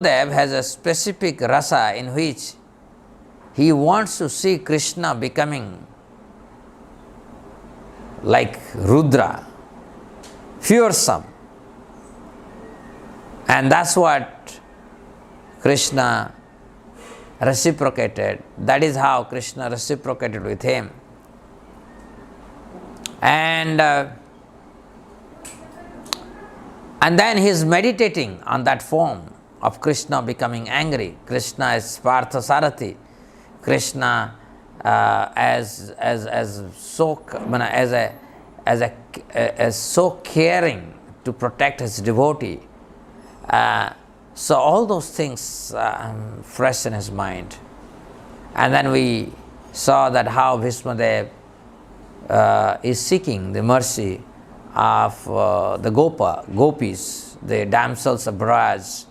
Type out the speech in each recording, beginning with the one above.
Dev has a specific rasa in which he wants to see Krishna becoming like Rudra, fearsome. And that's what Krishna reciprocated. That is how Krishna reciprocated with him. And then he is meditating on that form of Krishna becoming angry. Krishna is parthasarathi. Krishna as so caring to protect his devotee. So all those things fresh in his mind. And then we saw that how Bhismadev is seeking the mercy of the gopis, the damsels of braj,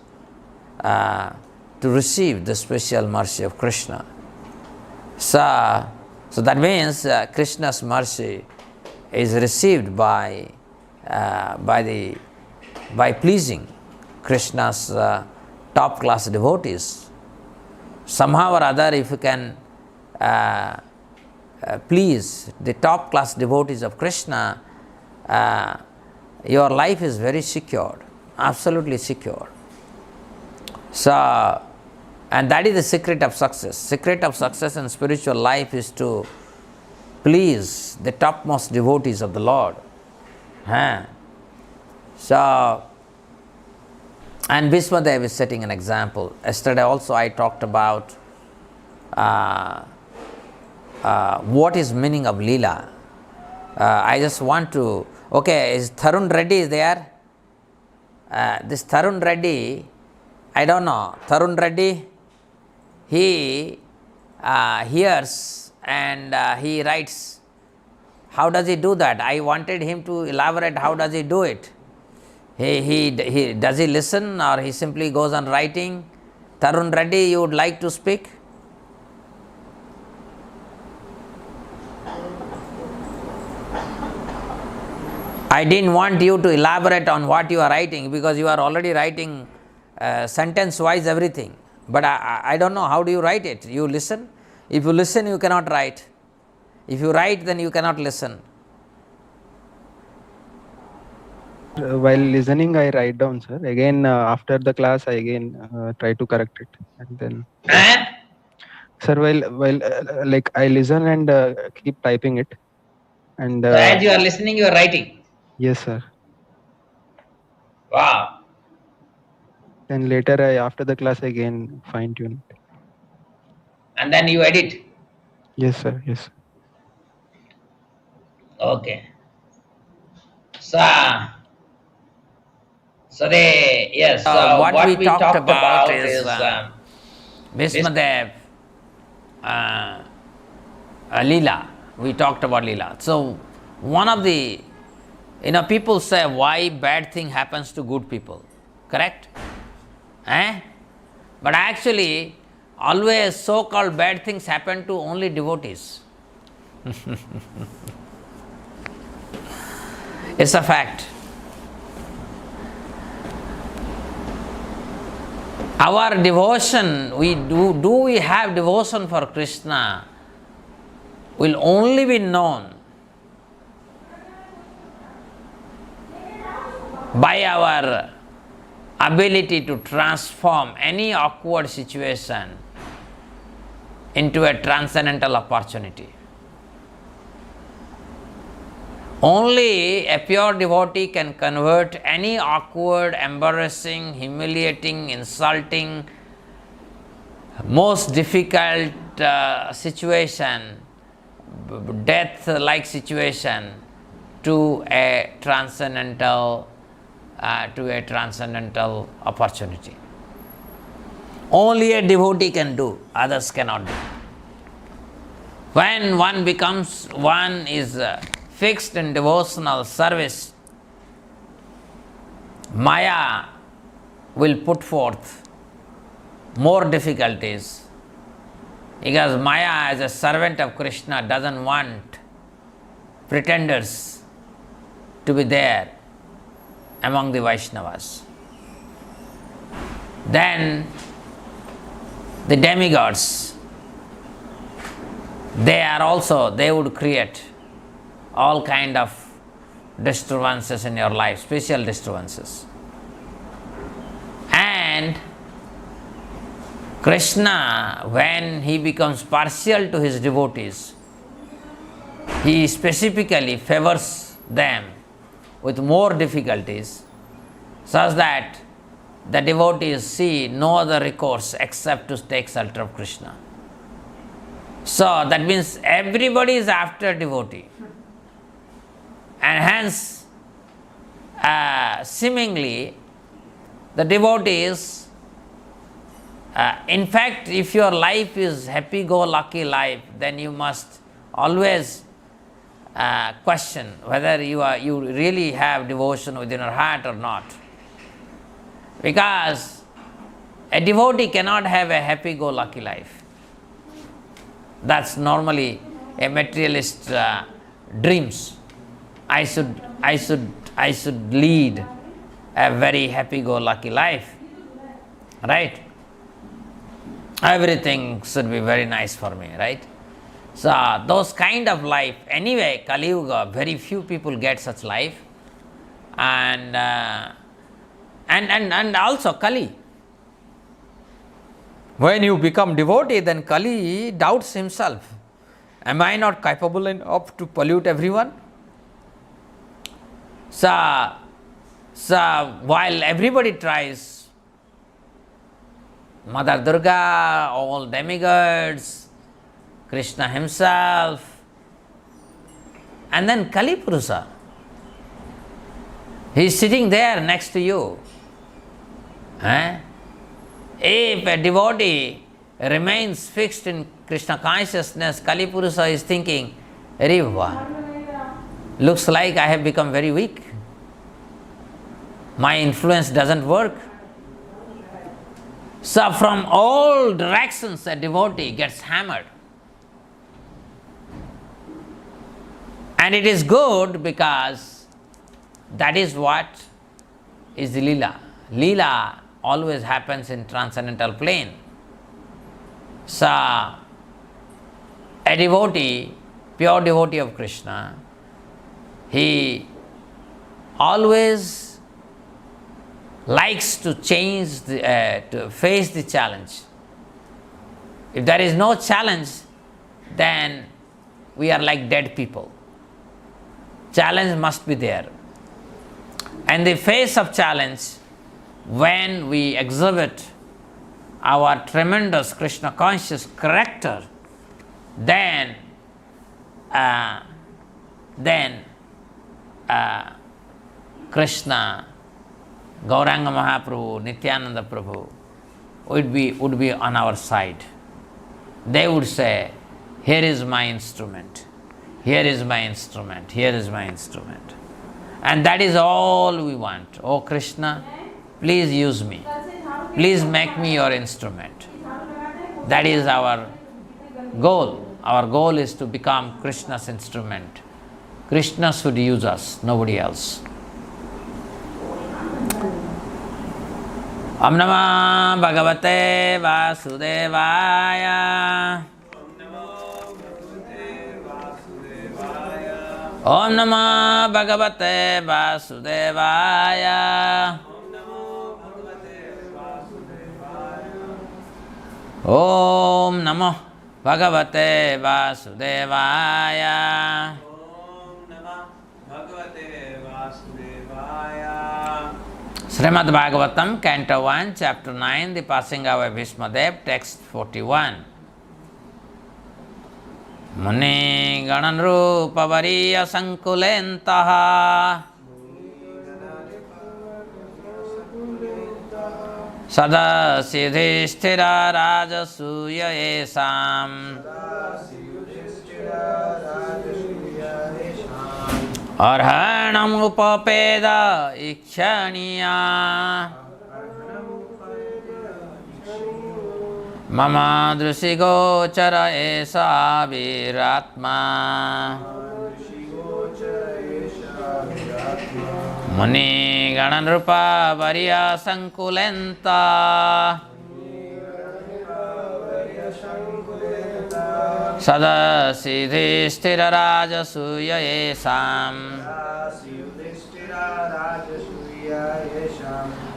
to receive the special mercy of Krishna. So that means Krishna's mercy is received by pleasing Krishna's top class devotees. Somehow or other, if you can please the top class devotees of Krishna, your life is very secured, absolutely secure. So, and that is the secret of success. Secret of success in spiritual life is to please the topmost devotees of the Lord. So, and Bhismadev is setting an example. Yesterday also I talked about what is meaning of Lila. I just want to, okay, is Tarun Reddy there? This Tarun Reddy, I don't know, Tarun Reddy, he hears and he writes. How does he do that? I wanted him to elaborate how does he do it. He does he listen or he simply goes on writing? Tarun Reddy, you would like to speak? I didn't want you to elaborate on what you are writing because you are already writing sentence wise everything. But I don't know how do you write it. You listen. If you listen, you cannot write. If you write, then you cannot listen. While listening, I write down, sir. Again, after the class, I again try to correct it, and then. Sir, while like I listen and keep typing it, and. So as you are listening, you are writing. Yes, sir. Wow. Then later, after the class, again fine tune it. And then you edit. Yes, sir. Yes. Okay. So yes. What we talked about is Bhismadev, Lila. We talked about Lila. So one of the, people say why bad thing happens to good people, correct? But actually, always so-called bad things happen to only devotees. It's a fact. Our devotion, we have devotion for Krishna, will only be known by our ability to transform any awkward situation into a transcendental opportunity. Only a pure devotee can convert any awkward, embarrassing, humiliating, insulting, most difficult situation, death-like situation, to a transcendental opportunity. Only a devotee can do, others cannot do. When one is fixed in devotional service, Maya will put forth more difficulties, because Maya, as a servant of Krishna, doesn't want pretenders to be there among the Vaishnavas. Then the demigods, they would create all kind of disturbances in your life, special disturbances. And Krishna, when he becomes partial to his devotees, he specifically favors them with more difficulties, such that the devotees see no other recourse except to take shelter of Krishna. So that means everybody is after devotee, and hence seemingly the devotees, in fact, if your life is happy-go-lucky life, then you must always question whether you really have devotion within your heart or not. Because a devotee cannot have a happy-go-lucky life. That's normally a materialist dreams. I should lead a very happy-go-lucky life, right? Everything should be very nice for me, right? So those kind of life, anyway, Kali Yuga, very few people get such life, and also Kali. When you become devotee, then Kali doubts himself. Am I not capable enough to pollute everyone? So while everybody tries, Mother Durga, all demigods, Krishna himself, and then Kali Purusa, he is sitting there next to you. If a devotee remains fixed in Krishna consciousness, Kali Purusa is thinking, Riva, looks like I have become very weak. My influence doesn't work. So from all directions a devotee gets hammered. And it is good because that is what is the Lila. Lila always happens in transcendental plane. So a devotee, pure devotee of Krishna, he always likes to to face the challenge. If there is no challenge, then we are like dead people. Challenge must be there. And the face of challenge, when we exhibit our tremendous Krishna conscious character, then Krishna, Gauranga Mahaprabhu, Nityananda Prabhu would be on our side. They would say, here is my instrument, here is my instrument, here is my instrument. And that is all we want. Oh Krishna, please use me. Please make me your instrument. That is our goal. Our goal is to become Krishna's instrument. Krishna should use us, nobody else. Om Namah Bhagavate Vasudevaya. Om Namah Bhagavate Vasudevaya. Om Namah Bhagavate Vasudevaya. Srimad Bhagavatam, Canto 1, Chapter 9, The Passing Away of Bhismadev, Text 41. Muni Gananrupa Variya Sankulentaha Sada Yudhisthira Rajasuya Esam Arhanam Upapeda Ikshaniya Mama Drusigo Chara Esa Viratma Muni Gananrupa Varya Sankulenta Sada Yudhisthira Rajasuya Esam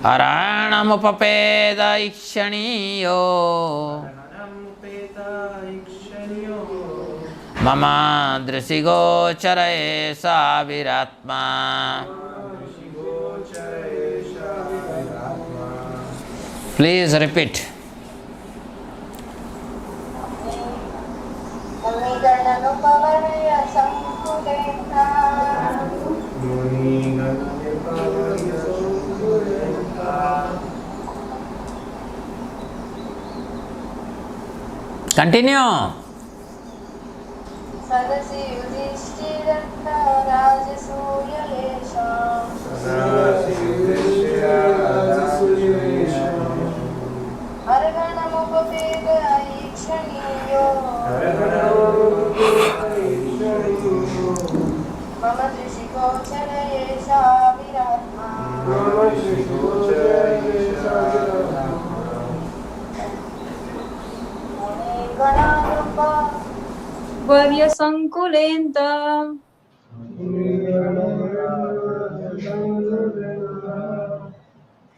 Aranamupapeda Ikshaniyo Mama Drisigo Charaye Saviratma. Please repeat. Continue. Sadasi Yudhisthira Rajasuya Yesham Arganamupapeda Ikshaniyo Mama Drishiko Charayesha Viratma Ganarumpa Varya Sankulenta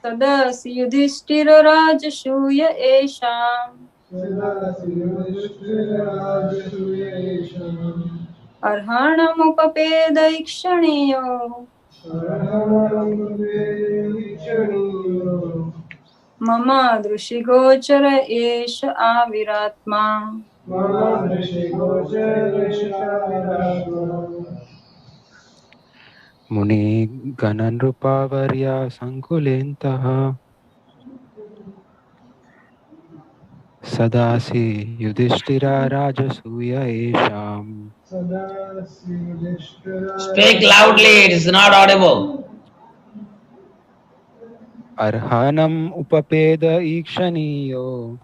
Tadasi Yudhisthira Rajasuya Esham Arhanamupapeda Ikshaniyo Mama Drushigochara Esha Aviratma. Muni Gananrupavarya Sankulentaha Sadasi Yudhisthira Rajasuya Esham. Speak loudly, it is not audible. Arhanam Upapeda Ikshaniyo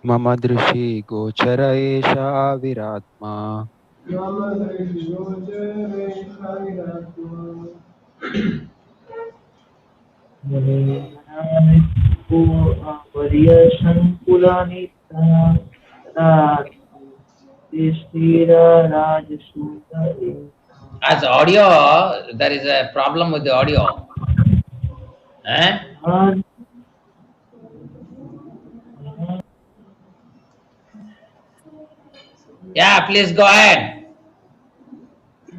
Mama Drishi Gochara Esha Viratma. As audio, there is a problem with the audio. Eh? Yeah, please go ahead.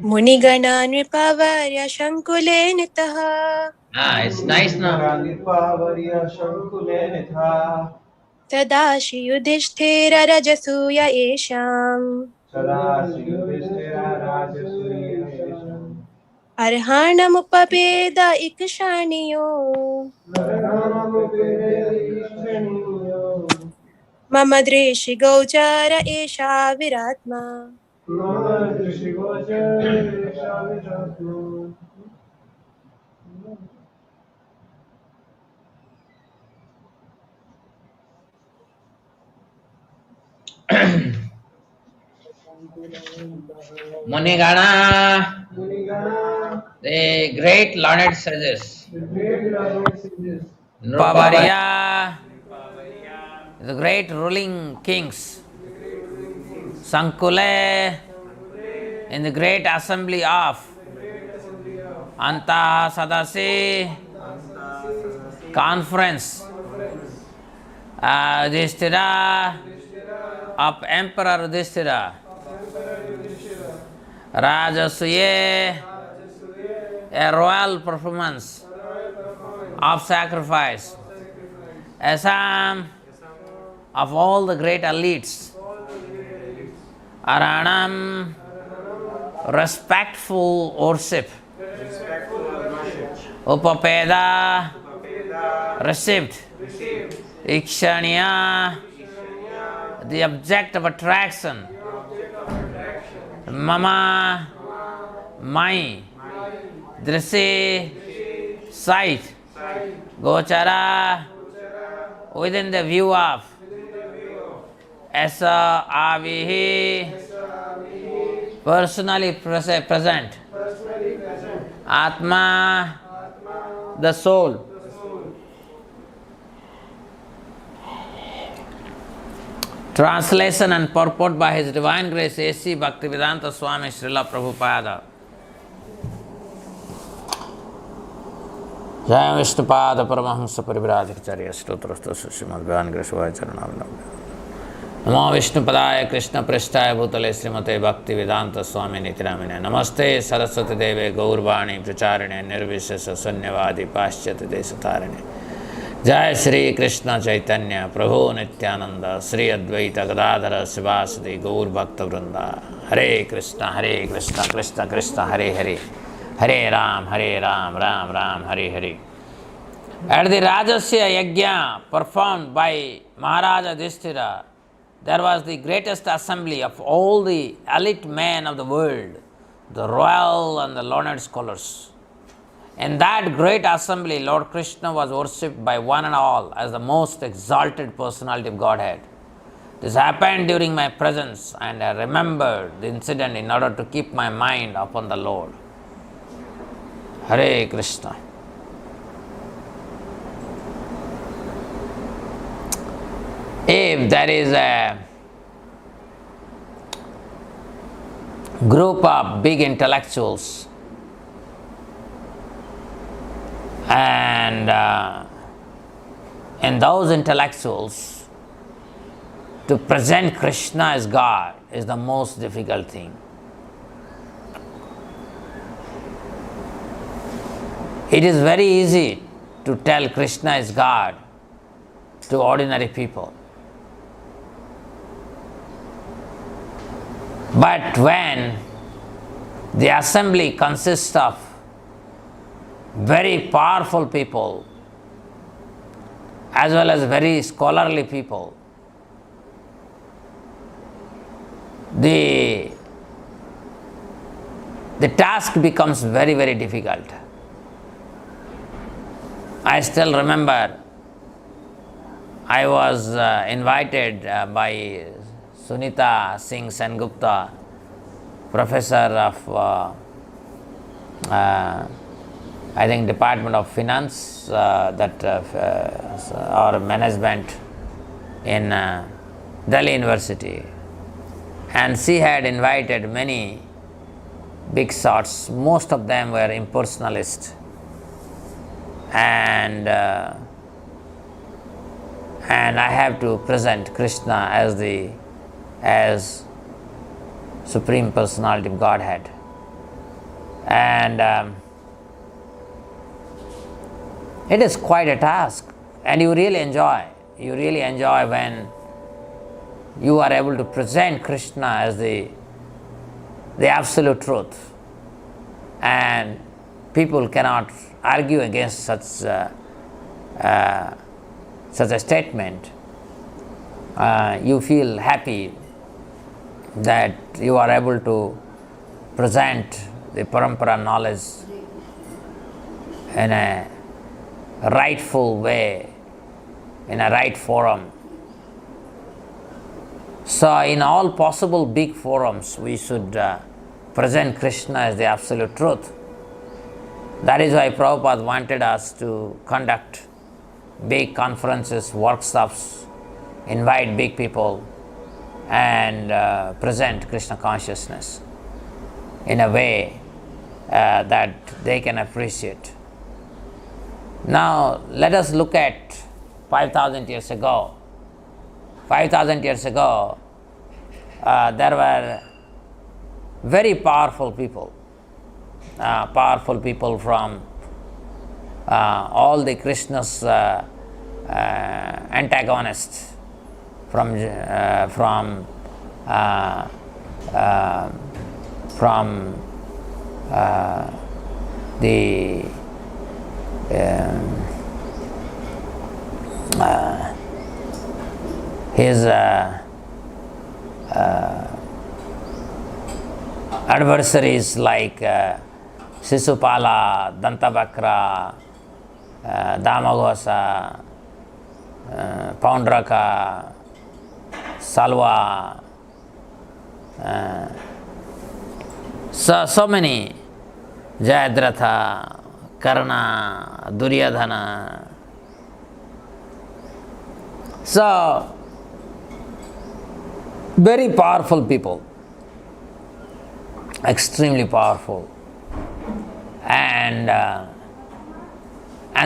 Munigana Nripavarya Shankulenitaha It's nice now. Tadashi Yudhisthira Rajasuya Esham Arhanamupapeda Ikshaniyo Mama Drishi Gochara Esha Viratma. Munigana, the great learned sages. Nrupavarya, the great ruling kings. Sankule, in the great assembly of Anta Sadasi, conference, Yudhisthira, of Emperor Yudhisthira, Rajasuya, a royal performance of sacrifice, Assam, of all the great elites, Aranam, respectful worship, Upapeda, received, Ikshaniya, the object of attraction, Mama, my, Drisi, sight, Gochara, within the view of, Esa Avihi, Personally present. Atma, the soul. Translation and purport by His Divine Grace A.C. Bhaktivedanta Swami Srila Prabhupada. Jai Vishnupada Paramahamsa Parivrajacharya Stotrastu Srimad Bhagwan Grishavaya Charanam. Namo Vishnupadaya Krishna Prasthaya Bhutale Srimate Bhaktivedanta Swami Nitiramine. Namaste Saraswati Deve Gaurvani Pracharine Nirvishesa Sunyavadi Paschyati Desatarine. Jai Shri Krishna Chaitanya Prabhu Nityananda Sri Advaita Gadadhara Sivasadi Gaur Bhakta Vrinda. Hare Krishna Krishna Krishna Hare Hare Hare Ram Ram Ram Hare Hare. At the Rajasuya Yagya performed by Maharaja Yudhisthira, there was the greatest assembly of all the elite men of the world, the royal and the learned scholars. In that great assembly, Lord Krishna was worshipped by one and all as the most exalted personality of Godhead. This happened during my presence, and I remembered the incident in order to keep my mind upon the Lord. Hare Krishna. If there is a group of big intellectuals and in those intellectuals, to present Krishna as God is the most difficult thing. It is very easy to tell Krishna is God to ordinary people. But when the assembly consists of very powerful people as well as very scholarly people, the task becomes very, very difficult. I still remember I was invited by Sunita Singh Sengupta, professor of I think Department of Finance or Management in Delhi University, and she had invited many big shots. Most of them were impersonalists, and I have to present Krishna as Supreme Personality of Godhead. And it is quite a task, and you really enjoy. You really enjoy when you are able to present Krishna as the absolute truth, and people cannot argue against such a statement. You feel happy that you are able to present the parampara knowledge in a rightful way, in a right forum. So in all possible big forums, we should present Krishna as the absolute truth. That is why Prabhupada wanted us to conduct big conferences, workshops, invite big people, and present Krishna consciousness in a way that they can appreciate. Now, let us look at 5,000 years ago. 5,000 years ago, there were very powerful people from all the Krishna's antagonists, from the his adversaries like Sisupala, Dantabakra, Damagosa, Poundraka, Salwa, So many Jayadratha, Karna, Duryodhana. So, very powerful people, extremely powerful. And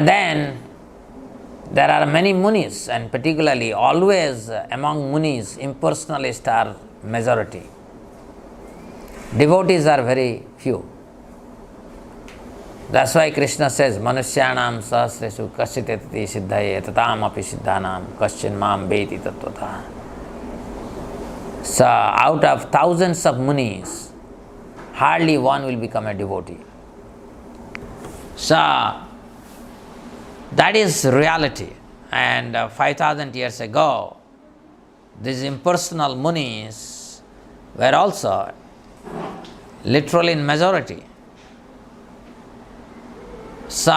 then there are many munis, and particularly always among munis, impersonalists are majority. Devotees are very few. That's why Krishna says, Manushyanam sahasresu kasyateti siddhaye tatam api siddhanam kaschin mam veti tattvata. So out of thousands of munis, hardly one will become a devotee. So that is reality. And 5,000 years ago, these impersonal munis were also literally in majority. So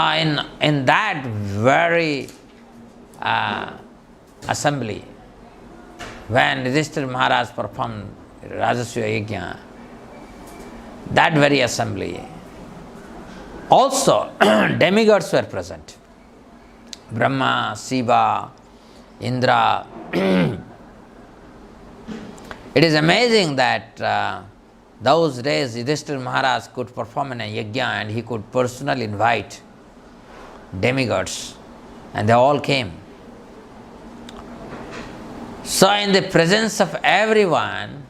in that very assembly, when Yudhisthira Maharaj performed Rajasuya Yagya, that very assembly, also demigods were present. Brahma, Shiva, Indra. It is amazing that those days Yudhisthira Maharaj could perform in a yagya and he could personally invite demigods, and they all came. So in the presence of everyone,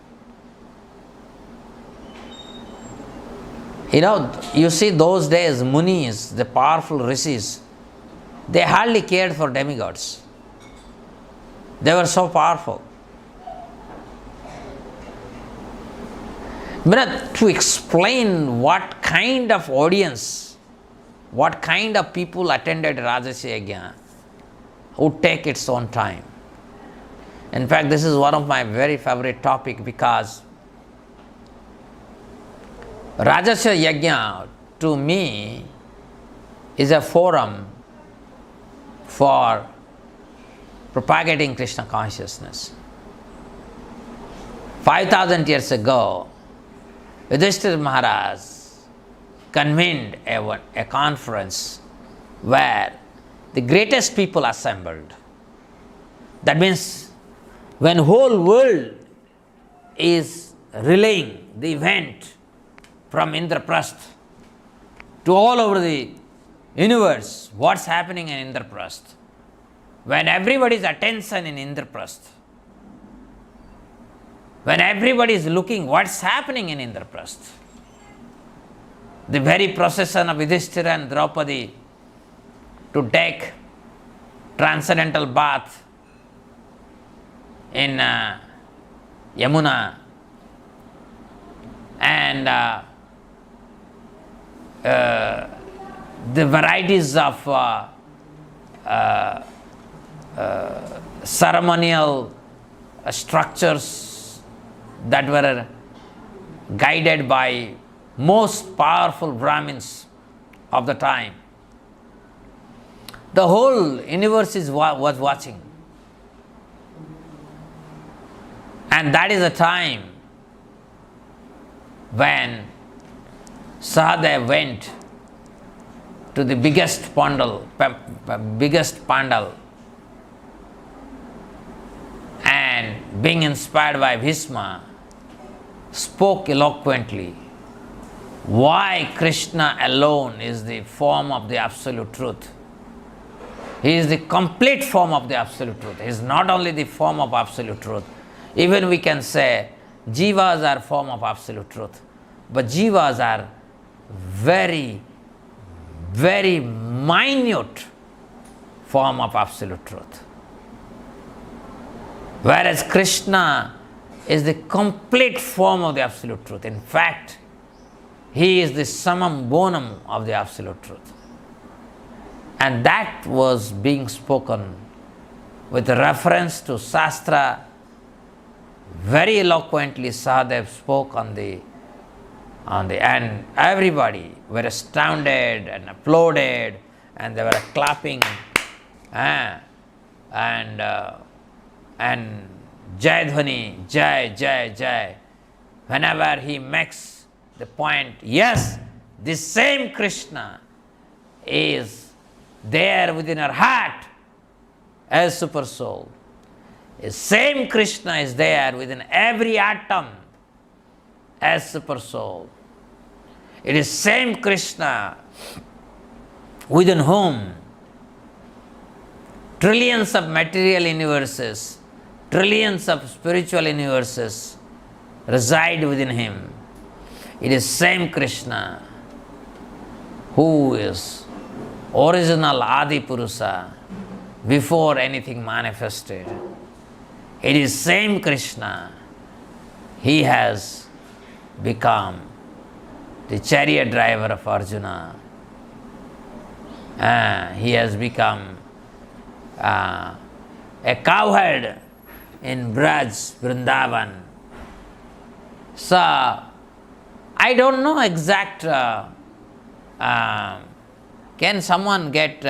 you see those days munis, the powerful rishis, they hardly cared for demigods. They were so powerful. But to explain what kind of audience, what kind of people attended Rajasuya Yagya would take its own time. In fact, this is one of my very favorite topic, because Rajasuya Yagya to me is a forum for propagating Krishna consciousness. 5,000 years ago, Yudhisthira Maharaj convened a conference where the greatest people assembled. That means when whole world is relaying the event from Indraprasth to all over the universe, what's happening in Indraprasth, when everybody's attention in Indraprasth, when everybody is looking what's happening in Indraprasth, the very procession of Yudhisthira and Draupadi to take transcendental bath in Yamuna, and the varieties of ceremonial structures that were guided by most powerful Brahmins of the time. The whole universe was watching. And that is the time when Sahadev went to the biggest pandal, and being inspired by Bhisma, spoke eloquently why Krishna alone is the form of the absolute truth. He is the complete form of the absolute truth. He is not only the form of absolute truth. Even we can say jivas are form of absolute truth, but jivas are very, very minute form of absolute truth. Whereas Krishna is the complete form of the absolute truth. In fact, he is the summum bonum of the absolute truth. And that was being spoken with reference to Shastra. Very eloquently Sahadev spoke on the and everybody were astounded and applauded, and they were clapping and Jai Dhvani, Jai, Jai, Jai. Whenever he makes the point, yes, this same Krishna is there within our heart as super soul. The same Krishna is there within every atom as super soul. It is same Krishna within whom trillions of material universes, trillions of spiritual universes reside within him. It is same Krishna who is original Adi Purusa before anything manifested. It is same Krishna. He has become the chariot driver of Arjuna. He has become a cowherd in Braj, Vrindavan. So, I don't know exact. Can someone get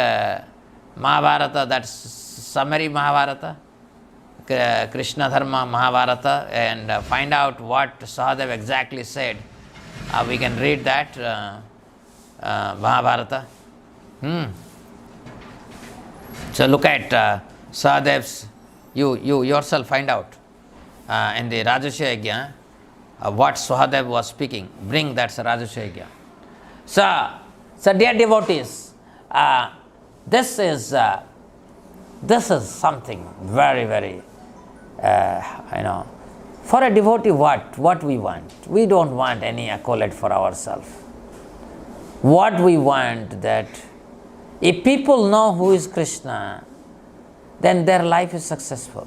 Mahabharata, that's summary Mahabharata, Krishna Dharma Mahabharata, and find out what Sahadev exactly said? We can read that Mahabharata. So look at Sahadev's, you yourself find out in the Rajasuya Yagya what Sahadev was speaking. Bring that Rajasuya Yagya. So dear devotees, this is something very, very, for a devotee, what we want? We don't want any accolade for ourselves. What we want, that if people know who is Krishna, then their life is successful.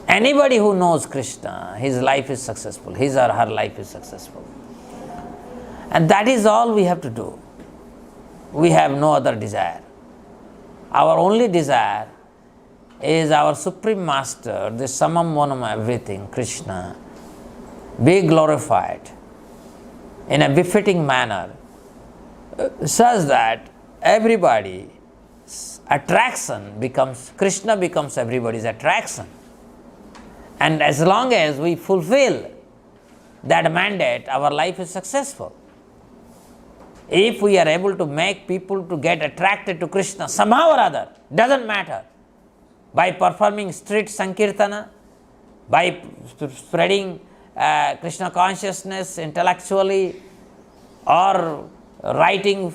Anybody who knows Krishna, his life is successful. His or her life is successful. And that is all we have to do. We have no other desire. Our only desire is our Supreme Master, the summum bonum everything, Krishna, be glorified in a befitting manner, such that everybody's attraction becomes, Krishna becomes everybody's attraction. And as long as we fulfill that mandate, our life is successful. If we are able to make people to get attracted to Krishna somehow or other, doesn't matter, by performing street sankirtana, by spreading Krishna consciousness intellectually, or writing,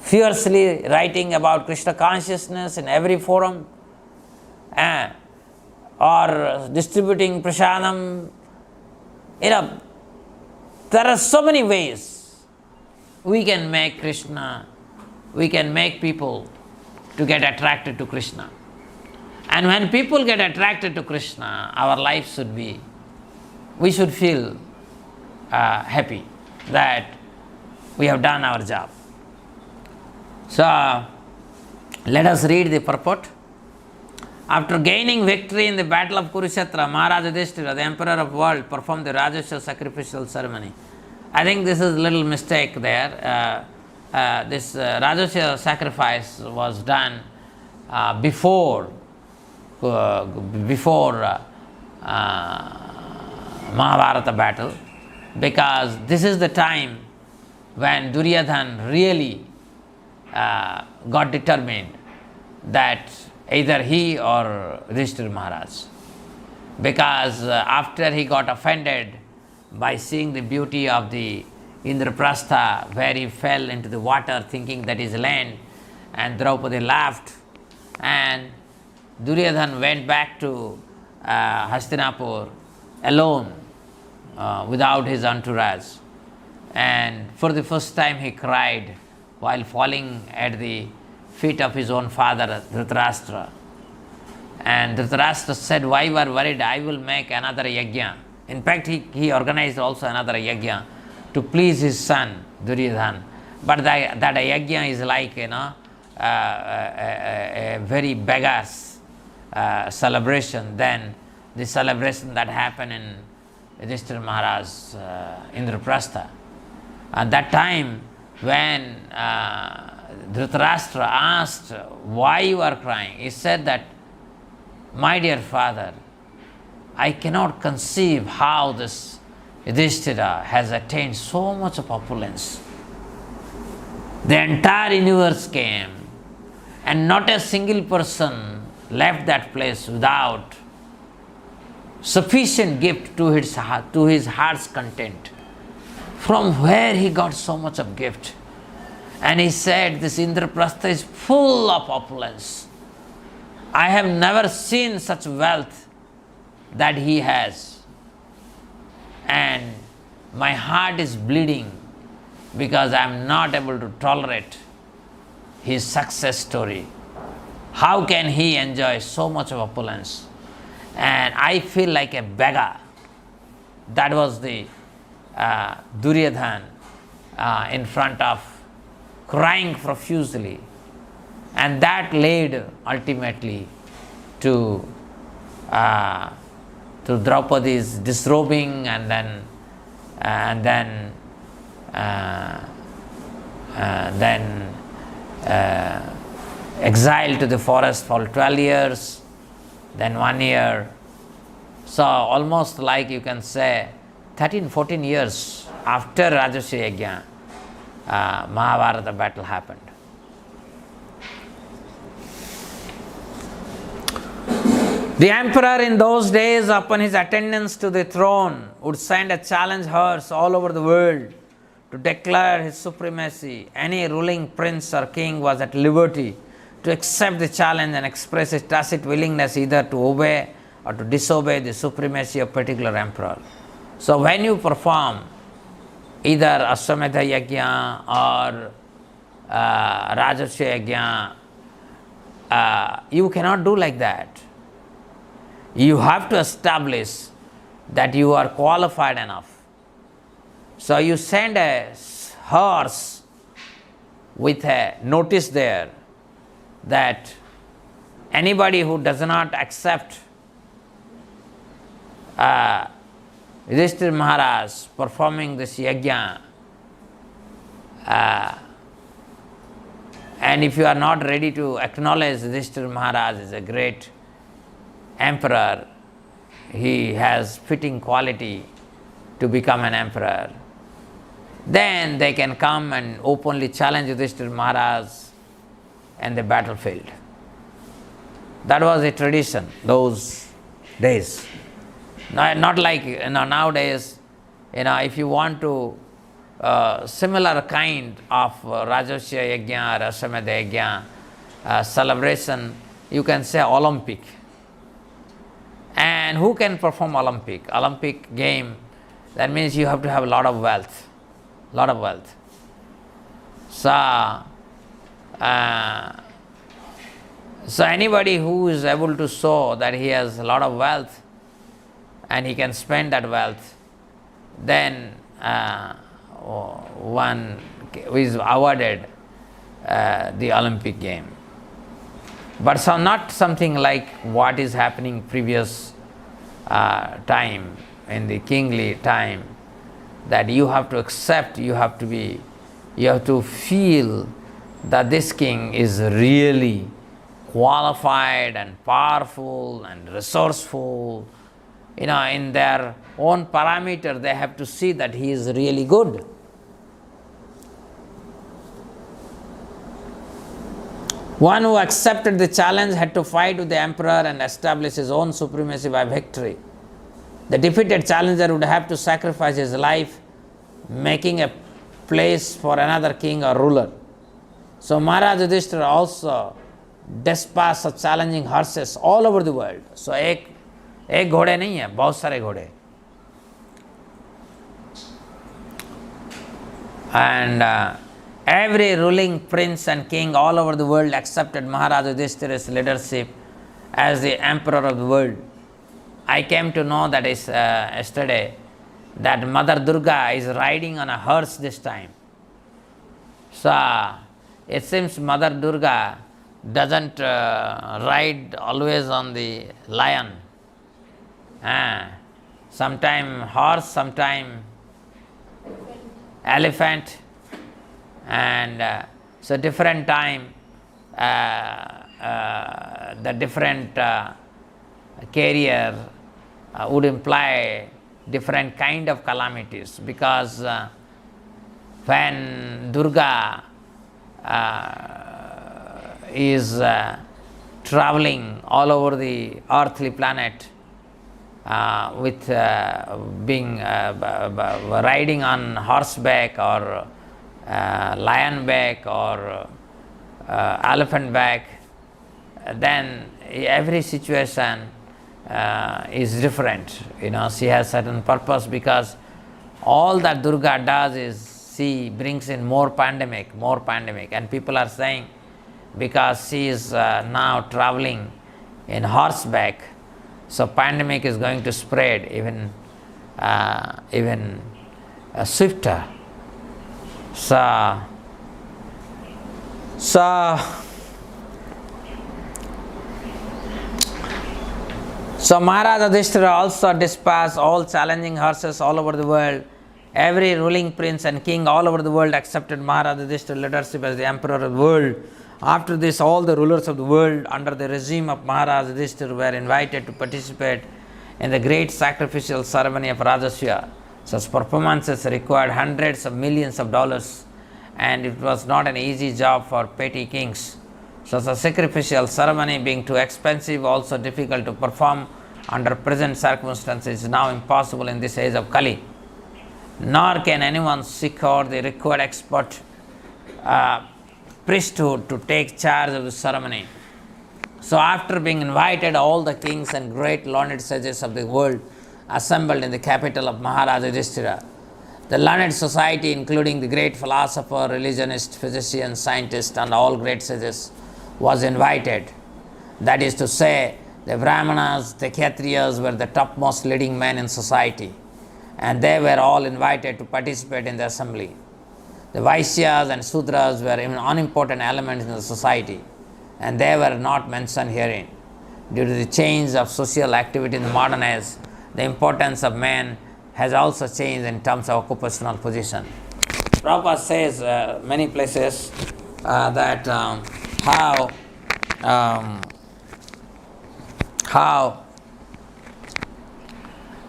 fiercely writing about Krishna consciousness in every forum, or distributing prasadam. There are so many ways we can make Krishna, we can make people to get attracted to Krishna. And when people get attracted to Krishna, our life should be, we should feel happy that we have done our job. So, let us read the purport. After gaining victory in the battle of Kurukshetra, Maharaj Yudhisthira, the emperor of the world, performed the Rajasuya sacrificial ceremony. I think this is a little mistake there. This Rajasuya sacrifice was done before Mahabharata battle, because this is the time when Duryodhana really got determined that either he or Yudhisthira Maharaj, because after he got offended by seeing the beauty of the Indraprastha, where he fell into the water thinking that is land, and Draupadi laughed, and Duryodhana went back to Hastinapur alone, without his entourage, and for the first time he cried while falling at the feet of his own father Dhritarashtra. And Dhritarashtra said, "Why you are worried? I will make another yagya." In fact, he organized also another yagya to please his son Duryodhana. But that yagya is like, a very beggar's celebration than the celebration that happened in Yudhisthira Maharaj's Indraprastha. At that time, when Dhritarashtra asked, "Why you are crying?" he said that, "My dear father, I cannot conceive how this Yudhisthira has attained so much of opulence. The entire universe came, and not a single person left that place without sufficient gift to his heart's content. From where he got so much of gift? And he said, this Indraprastha is full of opulence. I have never seen such wealth that he has. And my heart is bleeding because I am not able to tolerate his success story. How can he enjoy so much of opulence? And I feel like a beggar. That was the Duryodhan in front of, crying profusely. And that led ultimately to Draupadi's disrobing and then exiled to the forest for 12 years, then 1 year. So almost like you can say 13-14 years after Rajasuya Yagya, Mahabharata battle happened. The emperor in those days, upon his attendance to the throne, would send a challenge horse all over the world to declare his supremacy. Any ruling prince or king was at liberty to accept the challenge and express his tacit willingness either to obey or to disobey the supremacy of particular emperor. So when you perform either Ashwamedha Yagya or Rajasuya Yagya, you cannot do like that. You have to establish that you are qualified enough. So you send a horse with a notice there that anybody who does not accept Yudhisthira Maharaj performing this yagya, and if you are not ready to acknowledge Yudhisthira Maharaj is a great emperor, he has fitting quality to become an emperor, then they can come and openly challenge Yudhisthira Maharaj in the battlefield. That was a tradition those days. Not like nowadays, if you want to similar kind of Rajasuya Yagya or Ashwamedha Yagya celebration, you can say Olympic. And who can perform Olympic? Olympic game, that means you have to have a lot of wealth. So anybody who is able to show that he has a lot of wealth and he can spend that wealth, then one is awarded the Olympic game. But so not something like what is happening previous time, in the kingly time, that you have to accept, you have to feel that this king is really qualified and powerful and resourceful. In their own parameter, they have to see that he is really good. One who accepted the challenge had to fight with the emperor and establish his own supremacy by victory. The defeated challenger would have to sacrifice his life, making a place for another king or ruler. So Maharaj Yudhisthira also dispatched such challenging horses all over the world. So एक घोड़े नहीं है, बहुत सारे घोड़े. And every ruling prince and king all over the world accepted Maharaj Yudhisthira's leadership as the emperor of the world. I came to know that yesterday that Mother Durga is riding on a horse this time. So it seems Mother Durga doesn't ride always on the lion. Sometime horse, sometime elephant, and so different time the different carrier would imply different kind of calamities, because when Durga is traveling all over the earthly planet with being riding on horseback or lion back or elephant back, then every situation is different. She has certain purpose, because all that Durga does is she brings in more pandemic, and people are saying because she is now traveling in horseback, so pandemic is going to spread even swifter. So Maharaj Yudhisthira also dispatched all challenging horses all over the world. Every ruling prince and king all over the world accepted Maharaj Yudhisthira's leadership as the emperor of the world. After this, all the rulers of the world under the regime of Maharaj Yudhisthira were invited to participate in the great sacrificial ceremony of Rajasuya. Such performances required hundreds of millions of dollars, and it was not an easy job for petty kings. Such a sacrificial ceremony being too expensive, also difficult to perform under present circumstances, is now impossible in this age of Kali. Nor can anyone secure the required expert priesthood to take charge of the ceremony. So after being invited, all the kings and great learned sages of the world assembled in the capital of Maharaj Yudhisthira. The learned society, including the great philosopher, religionist, physician, scientist, and all great sages, was invited. That is to say, the Brahmanas, the Kshatriyas were the topmost leading men in society, and they were all invited to participate in the assembly. The Vaishyas and Sudras were even unimportant elements in the society, and they were not mentioned herein. Due to the change of social activity in the modern age, the importance of men has also changed in terms of occupational position. Prabhupada says many places that how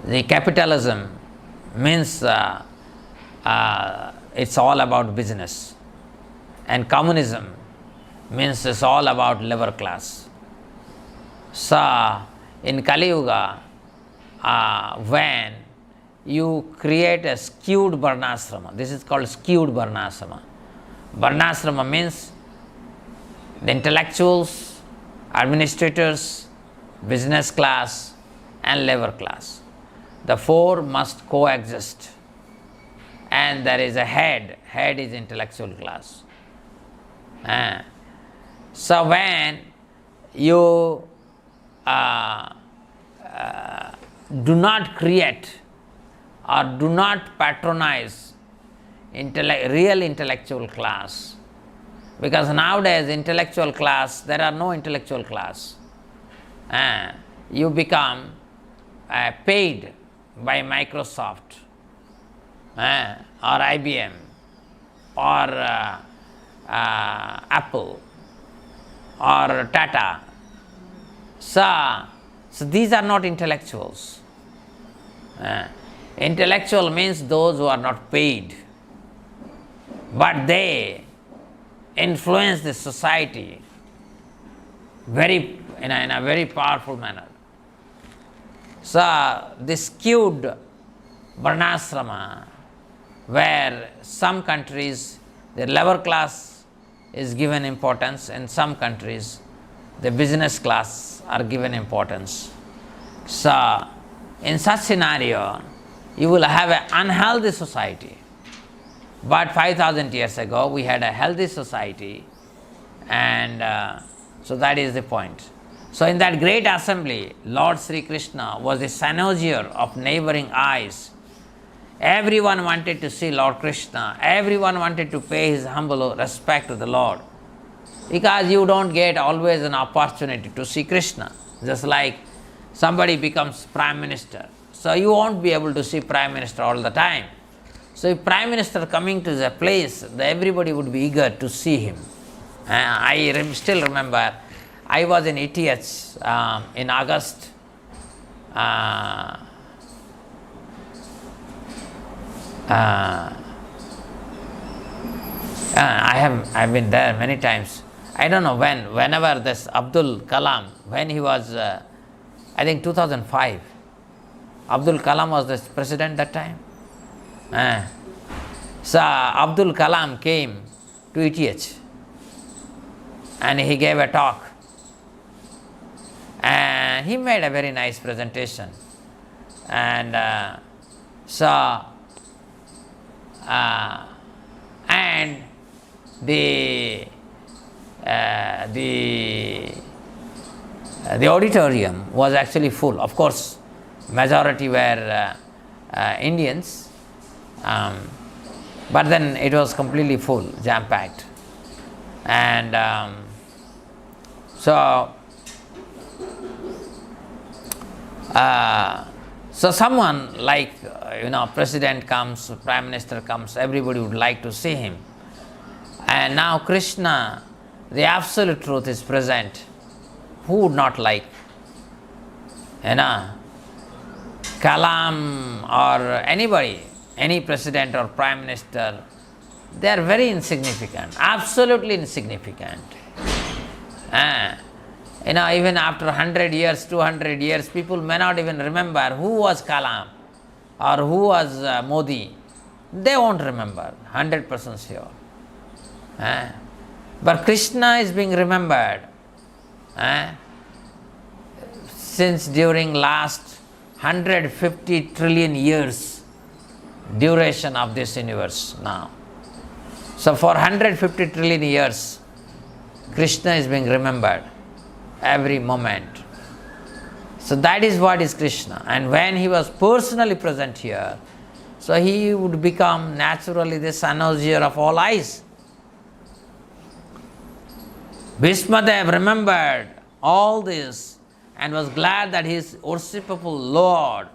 the capitalism means it's all about business, and communism means it's all about labor class. So in Kali Yuga, when you create a skewed varnasrama, this is called skewed varnasrama. Varnasrama means the intellectuals, administrators, business class, and labor class. The four must coexist, and there is a head is intellectual class. So when you do not create or do not patronize real intellectual class, because nowadays intellectual class, there are no intellectual class. You become paid by Microsoft or IBM or Apple or Tata. So these are not intellectuals. Intellectual means those who are not paid, but they influence the society in a very powerful manner. So this skewed varnasrama, where some countries the labor class is given importance, in some countries the business class are given importance. So in such scenario, you will have an unhealthy society. But 5,000 years ago, we had a healthy society, and so that is the point. So in that great assembly, Lord Sri Krishna was the cynosure of neighboring eyes. Everyone wanted to see Lord Krishna. Everyone wanted to pay his humble respect to the Lord, because you don't get always an opportunity to see Krishna. Just like somebody becomes Prime Minister, so you won't be able to see Prime Minister all the time. So if Prime Minister coming to the place, everybody would be eager to see him. I still remember, I was in ETH in August I've been there many times. I don't know whenever this Abdul Kalam, when he was, I think 2005, Abdul Kalam was the president that time. So Abdul Kalam came to ETH and he gave a talk. And he made a very nice presentation. And and the auditorium was actually full. Of course, majority were Indians, but then it was completely full, jam-packed. And so someone like, president comes, prime minister comes, everybody would like to see him. And now Krishna, the absolute truth is present. Who would not like? Kalam or anybody, any president or prime minister, they are very insignificant, absolutely insignificant. Even after 100 years, 200 years, people may not even remember who was Kalam or who was Modi. They won't remember, 100% sure. But Krishna is being remembered since during last 150 trillion years duration of this universe now. So for 150 trillion years, Krishna is being remembered every moment. So that is what is Krishna. And when he was personally present here, so he would become naturally the announcer of all eyes. Bhismadev remembered all this and was glad that his worshipable Lord,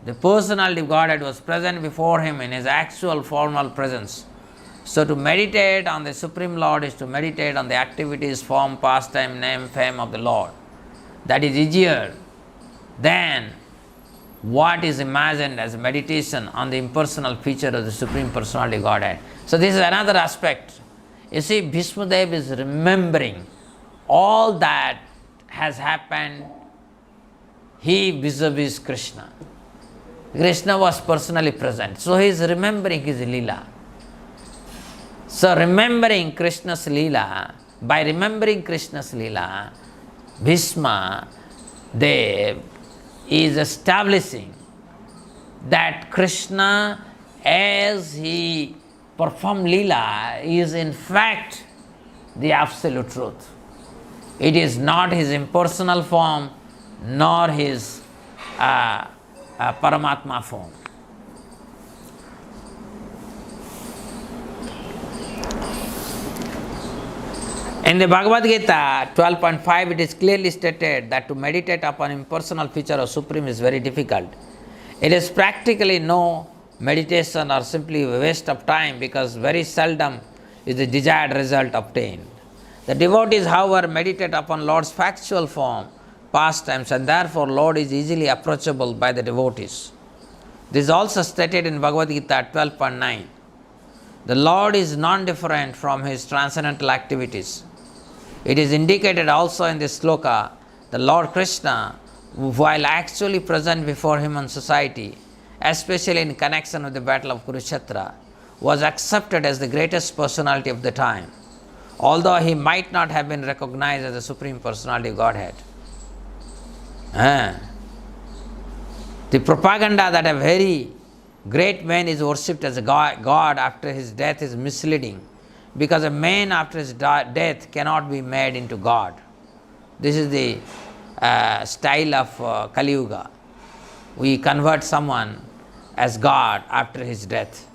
the personality of Godhead, was present before him in his actual formal presence. So to meditate on the Supreme Lord is to meditate on the activities, form, pastime, name, fame of the Lord. That is easier than what is imagined as meditation on the impersonal feature of the Supreme Personality of Godhead. So this is another aspect. You see, Bhishmadev is remembering all that has happened, he vis-a-vis Krishna. Krishna was personally present, so he is remembering his Lila. So remembering Krishna's Lila, by remembering Krishna's Lila, Bhismadev is establishing that Krishna, as he performed Lila, is in fact the absolute truth. It is not his impersonal form nor his Paramatma form. In the Bhagavad Gita 12.5, it is clearly stated that to meditate upon impersonal feature of Supreme is very difficult. It is practically no meditation or simply a waste of time, because very seldom is the desired result obtained. The devotees, however, meditate upon Lord's factual form, pastimes, and therefore Lord is easily approachable by the devotees. This is also stated in Bhagavad Gita 12.9. The Lord is non-different from his transcendental activities. It is indicated also in this sloka, the Lord Krishna, while actually present before human society, especially in connection with the battle of Kurukshetra, was accepted as the greatest personality of the time, although he might not have been recognized as the Supreme Personality of Godhead. The propaganda that a very great man is worshipped as a God after his death is misleading, because a man after his death cannot be made into God. This is the style of Kali Yuga. We convert someone as God after his death.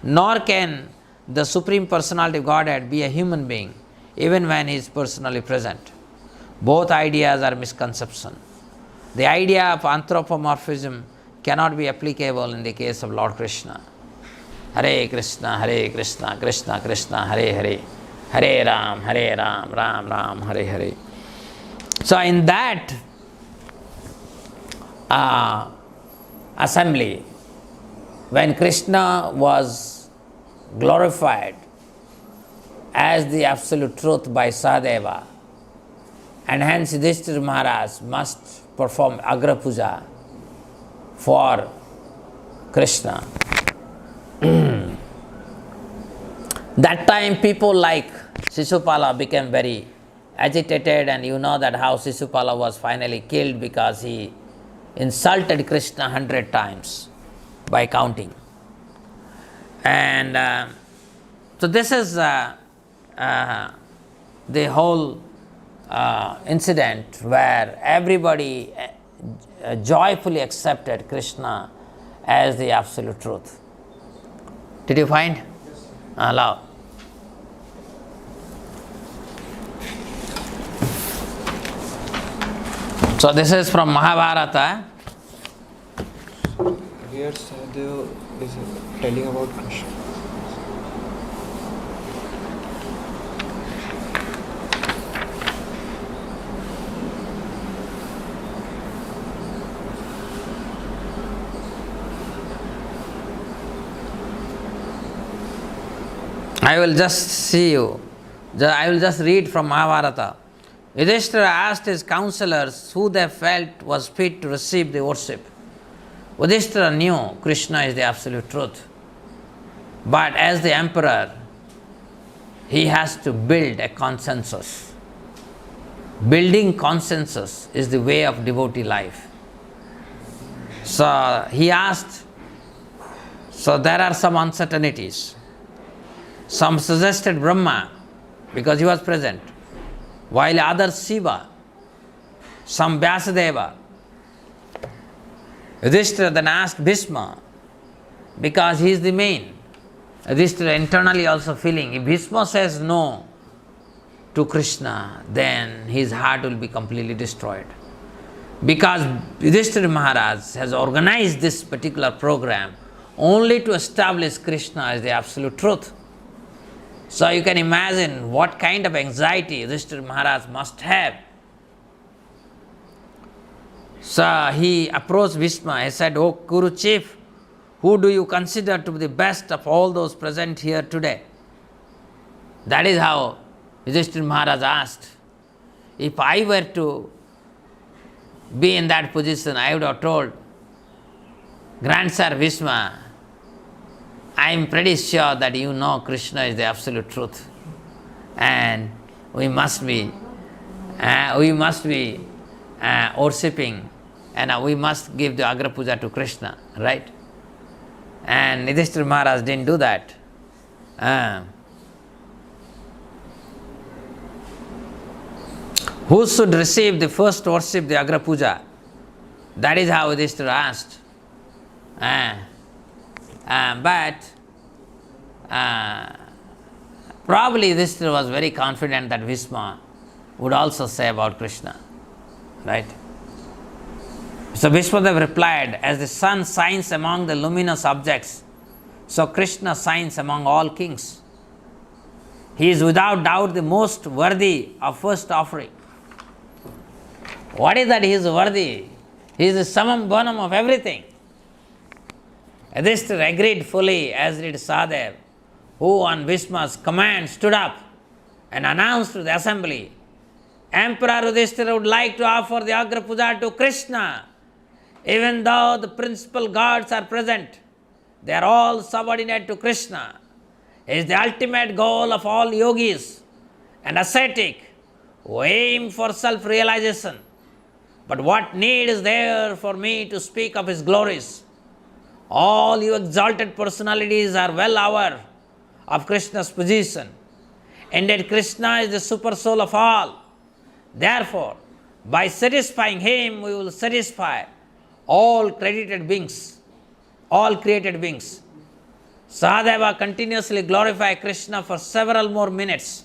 Nor can the Supreme Personality of Godhead be a human being even when he is personally present. Both ideas are misconception. The idea of anthropomorphism cannot be applicable in the case of Lord Krishna. Hare Krishna, Krishna Krishna, Hare Hare, Hare Ram, Ram Ram, Hare Hare. So in that assembly, when Krishna was glorified as the absolute truth by Sahadeva, and hence Yudhisthira Maharaj must perform Agra Puja for Krishna. That time people like Shishupala became very agitated, and you know that how Shishupala was finally killed because he insulted Krishna 100 times by counting. And so this is the whole incident where everybody joyfully accepted Krishna as the absolute truth. Did you find? Allow. So this is from Mahabharata. Here Sadhu is telling about Krishna. I will just read from Mahabharata. Yudhisthira asked his counselors who they felt was fit to receive the worship. Yudhisthira knew Krishna is the absolute truth. But as the emperor, he has to build a consensus. Building consensus is the way of devotee life. So he asked, so there are some uncertainties. Some suggested Brahma because he was present, while others Shiva, some Vyasadeva. Yudhisthira then asked Bhisma because he is the main. Yudhisthira internally also feeling, if Bhisma says no to Krishna, then his heart will be completely destroyed. Because Yudhisthira Maharaj has organized this particular program only to establish Krishna as the absolute truth. So you can imagine what kind of anxiety Yudhisthira Maharaj must have. So he approached Bhisma. He said, "O Kuru chief, who do you consider to be the best of all those present here today?" That is how Yudhisthira Maharaj asked. If I were to be in that position, I would have told, "Grandsir Bhisma, I am pretty sure that you know Krishna is the absolute truth, and we must be worshipping, and we must give the Agra Puja to Krishna, right?" And Yudhisthira Maharaj didn't do that. Who should receive the first worship, the Agra Puja? That is how Yudhisthira asked. But probably Yudhisthira was very confident that Bhisma would also say about Krishna, right? So Bhismadev replied, "As the sun shines among the luminous objects, so Krishna shines among all kings. He is without doubt the most worthy of first offering." What is that he is worthy? He is the summum bonum of everything. Yudhisthira agreed fully, as did Sahadev, who on Bhisma's command stood up and announced to the assembly, "Emperor Yudhisthira would like to offer the Agra Puja to Krishna. Even though the principal gods are present, they are all subordinate to Krishna. He is the ultimate goal of all yogis and ascetic who aim for self-realization. But what need is there for me to speak of his glories? All you exalted personalities are well aware of Krishna's position. Indeed, Krishna is the super soul of all. Therefore, by satisfying him, we will satisfy all created beings. Sahadeva continuously glorified Krishna for several more minutes.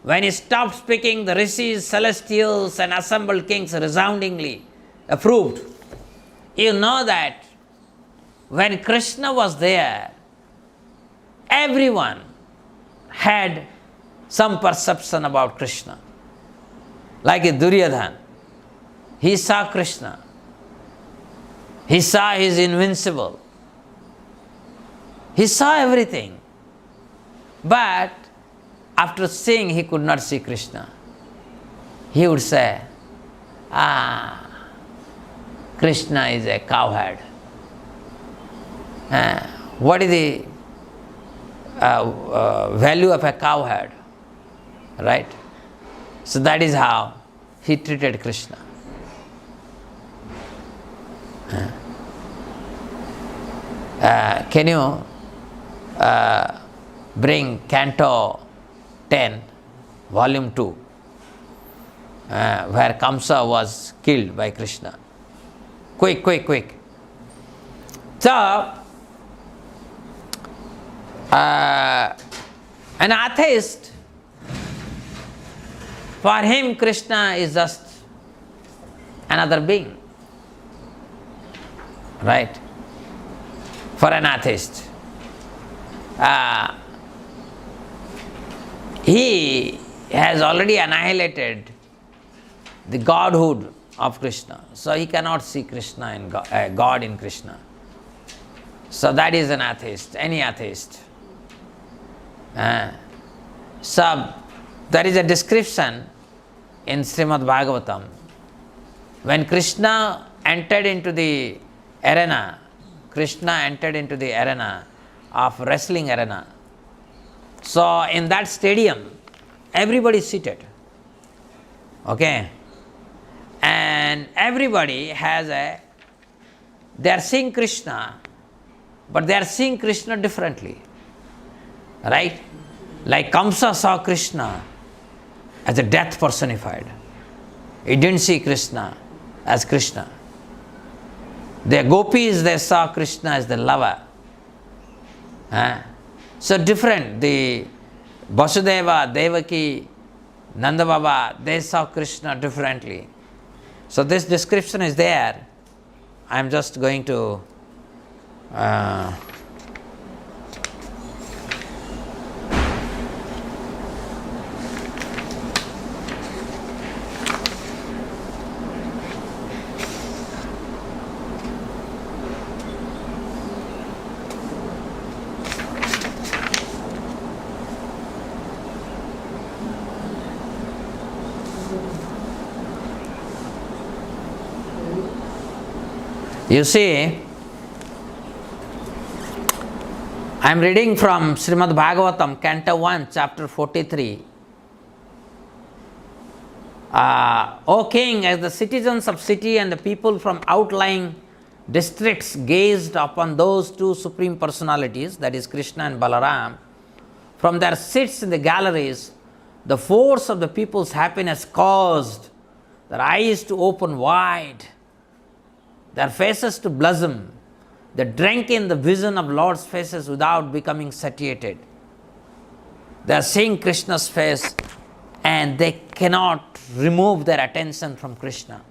When he stopped speaking, the rishis, celestials, and assembled kings resoundingly approved. You know that when Krishna was there, everyone had some perception about Krishna. Like a Duryodhana, he saw Krishna. He saw he is invincible. He saw everything. But after seeing, he could not see Krishna. He would say, Krishna is a cowherd. What is the value of a cowherd? Right? So that is how he treated Krishna. Can you bring Canto 10, Volume 2, where Kamsa was killed by Krishna? Quick. So, an atheist, for him Krishna is just another being. Right? For an atheist. He has already annihilated the godhood of Krishna. So he cannot see Krishna in God in Krishna. So that is an atheist, any atheist. So there is a description in Srimad Bhagavatam. When Krishna entered into the arena, of wrestling arena. So in that stadium, everybody is seated. Okay? And everybody they are seeing Krishna, but they are seeing Krishna differently. Right? Like Kamsa saw Krishna as a death personified. He didn't see Krishna as Krishna. The gopis, they saw Krishna as the lover. So different. The Vasudeva, Devaki, Nanda Baba, they saw Krishna differently. So this description is there. I am just going to you see, I am reading from Srimad Bhagavatam, Canto 1, Chapter 43. O King, as the citizens of city and the people from outlying districts gazed upon those two supreme personalities, that is Krishna and Balaram, from their seats in the galleries, the force of the people's happiness caused their eyes to open wide, their faces to blossom. They drank in the vision of Lord's faces without becoming satiated. They are seeing Krishna's face and they cannot remove their attention from Krishna.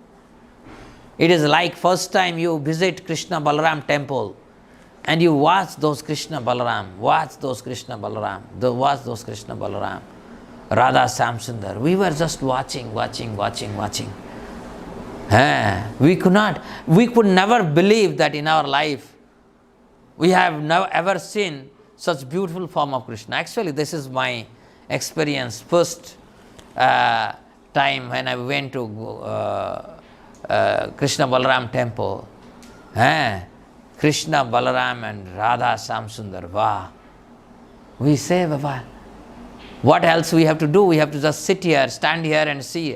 It is like first time you visit Krishna Balaram temple and you watch those Krishna Balaram, Radha Samsundar. We were just watching. We could never believe that in our life we have never ever seen such beautiful form of Krishna. Actually, this is my experience. First time when I went to Krishna Balaram temple, Krishna Balaram and Radha Samsundar. Wow! We say, Baba, what else we have to do? We have to just sit here, stand here and see.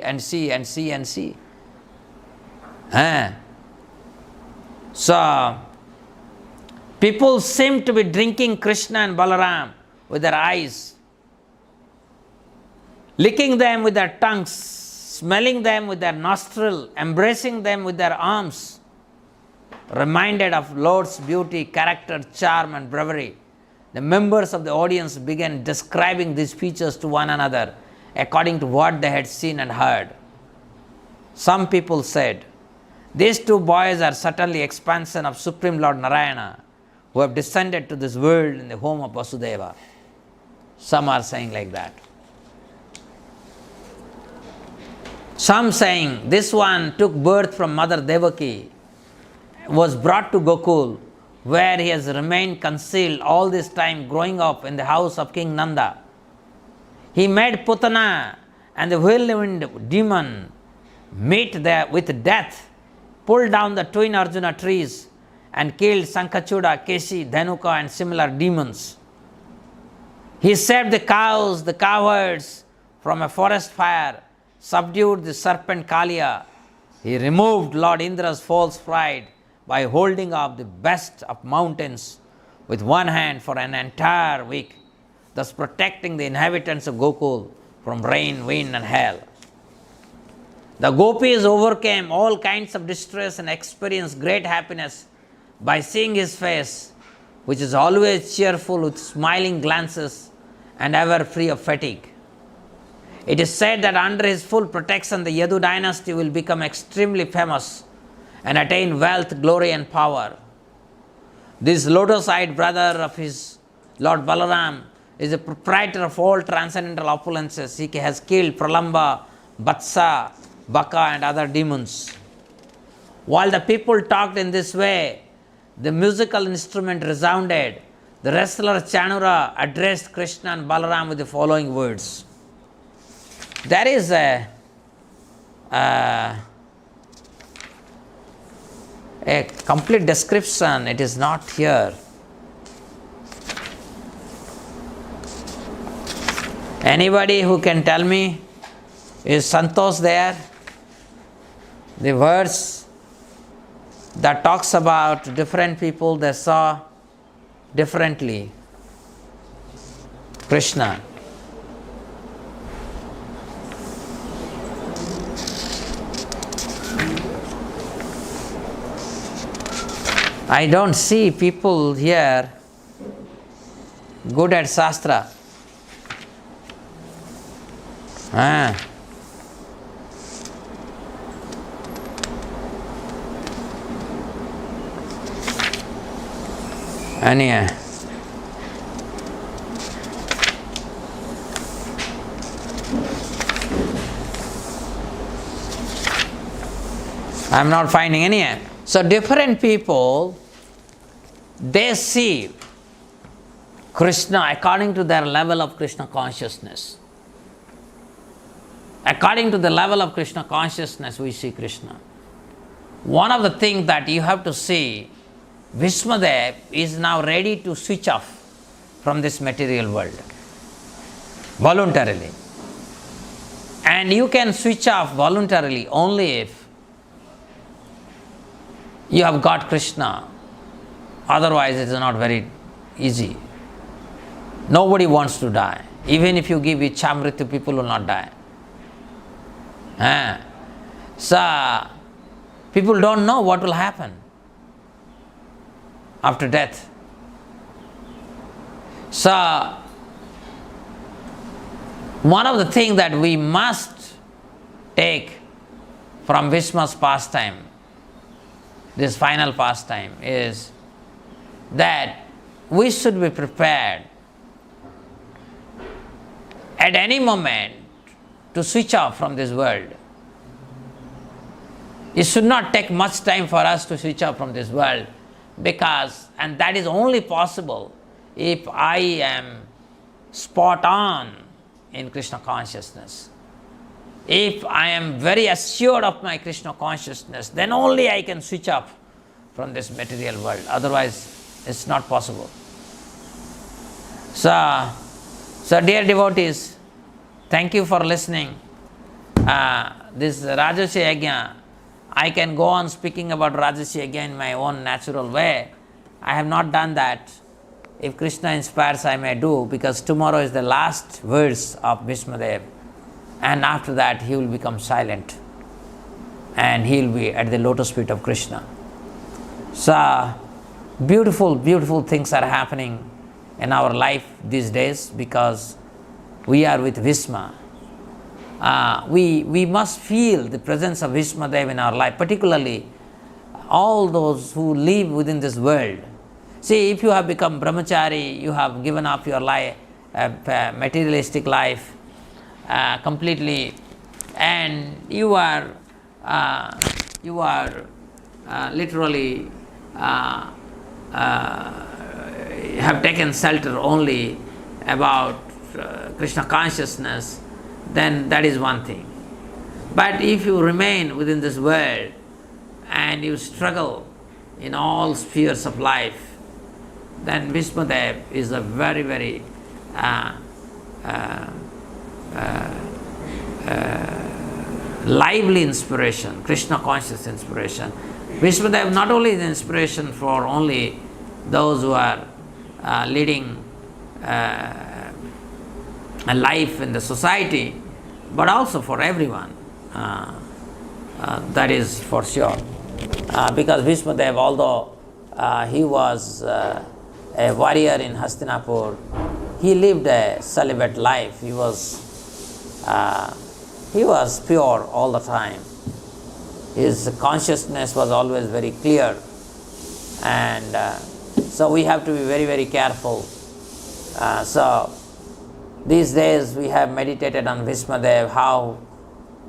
So, people seem to be drinking Krishna and Balaram with their eyes, licking them with their tongues, smelling them with their nostril, embracing them with their arms, reminded of Lord's beauty, character, charm and bravery. The members of the audience began describing these features to one another according to what they had seen and heard. Some people said, these two boys are certainly expansion of Supreme Lord Narayana, who have descended to this world in the home of Vasudeva. Some are saying like that. Some saying, this one took birth from Mother Devaki was brought to Gokul, where he has remained concealed all this time, growing up in the house of King Nanda. He made Putana and the whirlwind demon meet there with death, pulled down the twin Arjuna trees, and killed Sankachuda, Keshi, Dhanuka, and similar demons. He saved the cows, the cowherds from a forest fire, subdued the serpent Kaliya. He removed Lord Indra's false pride by holding up the best of mountains with one hand for an entire week, thus protecting the inhabitants of Gokul from rain, wind, and hail. The gopis overcame all kinds of distress and experienced great happiness by seeing his face, which is always cheerful with smiling glances and ever free of fatigue. It is said that under his full protection, the Yadu dynasty will become extremely famous and attain wealth, glory, and power. This lotus-eyed brother of his Lord Balaram is the proprietor of all transcendental opulences. He has killed Pralamba, Vatsa, Baka, and other demons. While the people talked in this way, the musical instrument resounded. The wrestler Chanura addressed Krishna and Balaram with the following words. There is a complete description. It is not here. Anybody who can tell me, is Santosh there? The verse that talks about different people, they saw differently Krishna. I don't see people here good at Shastra. Anyhow, I am not finding any. So different people, they see Krishna according to their level of Krishna consciousness. According to the level of Krishna consciousness, we see Krishna. One of the things that you have to see, Bhismadev is now ready to switch off from this material world voluntarily. And you can switch off voluntarily only if you have got Krishna. Otherwise, it is not very easy. Nobody wants to die. Even if you give Ichamritu, people will not die. So, people don't know what will happen after death. So, one of the things that we must take from Bhishma's pastime, this final pastime, is that we should be prepared at any moment to switch off from this world. It should not take much time for us to switch off from this world, because, and that is only possible if I am spot on in Krishna consciousness. If I am very assured of my Krishna consciousness, then only I can switch off from this material world. Otherwise, it's not possible. So dear devotees, thank you for listening. This Rajasuya Yagya, I can go on speaking about Rajasuya Yagya in my own natural way. I have not done that. If Krishna inspires, I may do, because tomorrow is the last verse of Bhishmadev, and after that he will become silent and he will be at the lotus feet of Krishna. So, beautiful, beautiful things are happening in our life these days because we are with Bhishma. We must feel the presence of Bhishmadev in our life, particularly all those who live within this world. See, if you have become brahmachari, you have given up your life, materialistic life completely, and you are literally have taken shelter only about Krishna consciousness, then that is one thing. But if you remain within this world and you struggle in all spheres of life, then Bhismadev is a very, very lively inspiration, Krishna conscious inspiration. Bhismadev not only is inspiration for only those who are leading a life in the society, but also for everyone. That is for sure. Because Bhismadev, although he was a warrior in Hastinapur, he lived a celibate life. He was pure all the time. His consciousness was always very clear, and so we have to be very, very careful. So these days we have meditated on Bhismadev, how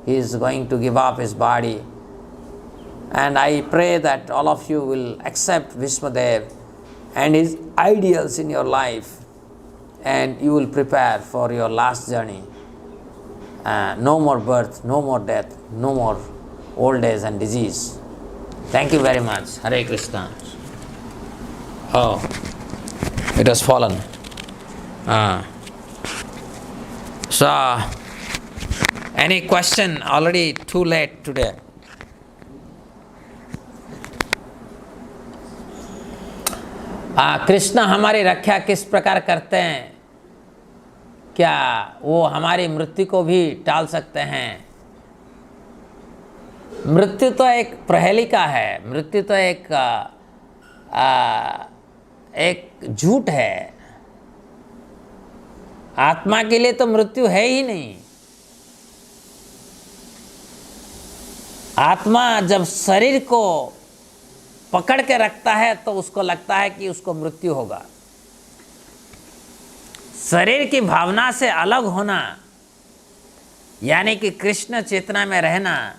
he is going to give up his body, and I pray that all of you will accept Bhismadev and his ideals in your life, and you will prepare for your last journey. No more birth, no more death, no more old age and disease. Thank you very much. Hare Krishna. Oh, it has fallen. So, any question? Already too late today. Krishna हमारी रक्षा किस प्रकार करते हैं? क्या वो हमारी मृत्यु को भी टाल सकते हैं? मृत्यु तो एक प्रहेलिका है, मृत्यु तो एक झूठ है। आत्मा के लिए तो मृत्यु है ही नहीं। आत्मा जब शरीर को पकड़ के रखता है तो उसको लगता है कि उसको मृत्यु होगा। शरीर की भावना से अलग होना, यानी कि कृष्ण चेतना में रहना,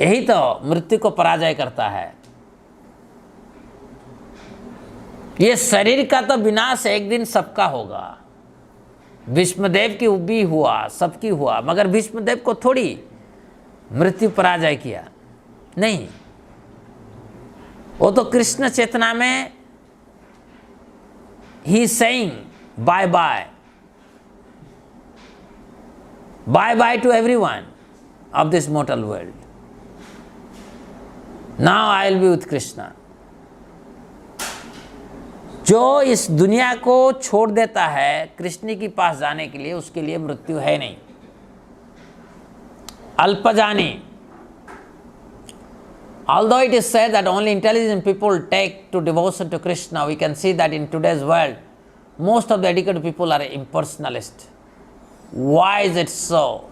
यही तो मृत्यु को पराजय करता है। ये शरीर का तो विनाश एक दिन सबका होगा। भीष्मदेव की भी हुआ, सबकी हुआ, मगर भीष्मदेव को थोड़ी मृत्यु पराजय किया, नहीं। वो तो कृष्ण चेतना में he is saying bye bye, bye bye to everyone of this mortal world. Now I will be with Krishna. जो इस दुनिया को छोड़ देता है कृष्ण के पास जाने के लिए, उसके लिए मृत्यु है नहीं। अल्पजानी, although it is said that only intelligent people take to devotion to Krishna, we can see that in today's world, most of the educated people are impersonalist. Why is it so?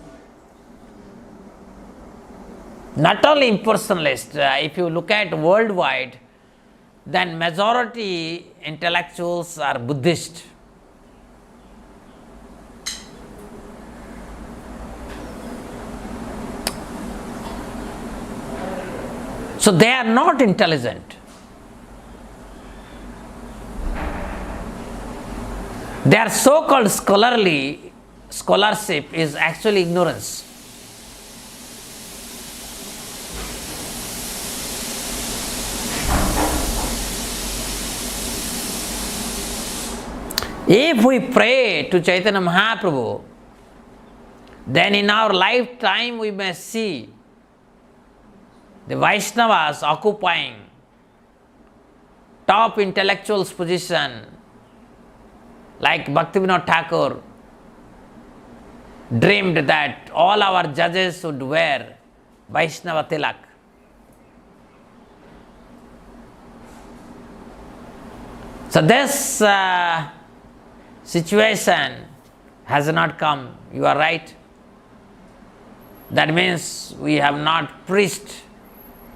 Not only impersonalist, if you look at worldwide, then majority intellectuals are Buddhist. So they are not intelligent. Their so-called scholarship is actually ignorance. If we pray to Chaitanya Mahaprabhu, then in our lifetime we may see the Vaishnavas occupying top intellectuals position, like Bhaktivinoda Thakur dreamed that all our judges should wear Vaishnava tilak. So this situation has not come, you are right. That means we have not preached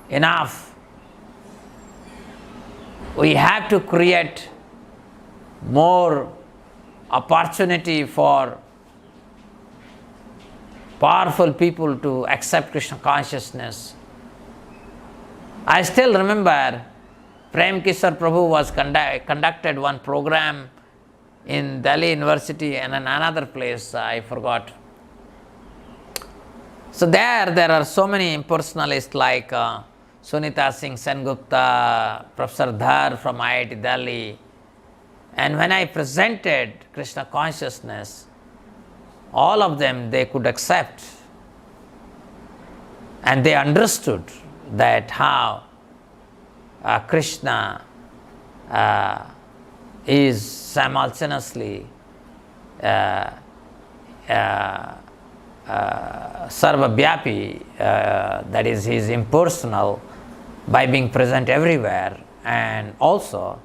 enough. We have to create more opportunity for powerful people to accept Krishna consciousness. I still remember Prem Kishore Prabhu was conducted one program in Delhi University and in another place, I forgot. So there are so many impersonalists like Sunita Singh Sengupta, Professor Dhar from IIT Delhi. And when I presented Krishna consciousness, all of them they could accept. And they understood that how Krishna is simultaneously sarvabhyapi, that is, he is impersonal by being present everywhere, and also